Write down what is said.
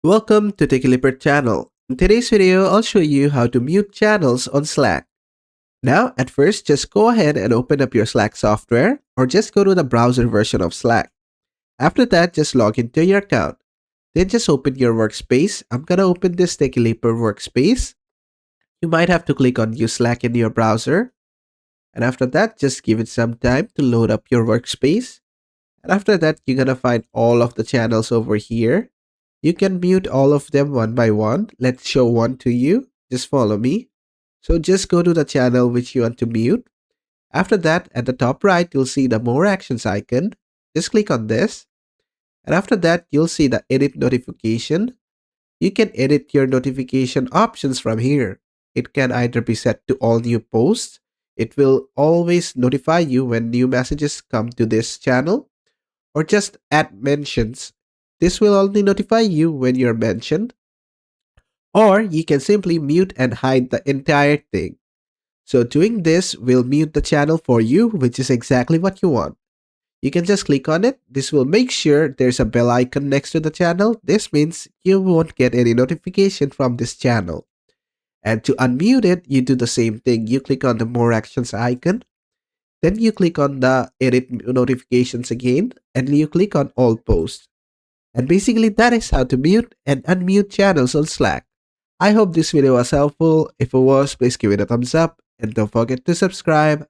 Welcome to TechLeopard channel. In today's video, I'll show you how to mute channels on Slack. Now, at first, just go ahead and open up your Slack software or just go to the browser version of Slack. After that, just log into your account. Then just open your workspace. I'm gonna open this TechLeopard workspace. You might have to click on Use Slack in your browser. And after that, just give it some time to load up your workspace. And after that, you're gonna find all of the channels over here. You can mute all of them one by one. Let's show one to you. Just follow me. So just go to the channel which you want to mute. After that, at the top right, you'll see the More Actions icon. Just click on this. And after that, you'll see the Edit Notification. You can edit your notification options from here. It can either be set to all new posts. It will always notify you when new messages come to this channel, or just add mentions. This will only notify you when you're mentioned. Or you can simply mute and hide the entire thing. So doing this will mute the channel for you, which is exactly what you want. You can just click on it. This will make sure there's a bell icon next to the channel. This means you won't get any notification from this channel. And to unmute it, you do the same thing. You click on the More Actions icon. Then you click on the Edit Notifications again, and you click on All Posts. And basically that is how to mute and unmute channels on Slack. I hope this video was helpful. If it was, please give it a thumbs up and don't forget to subscribe.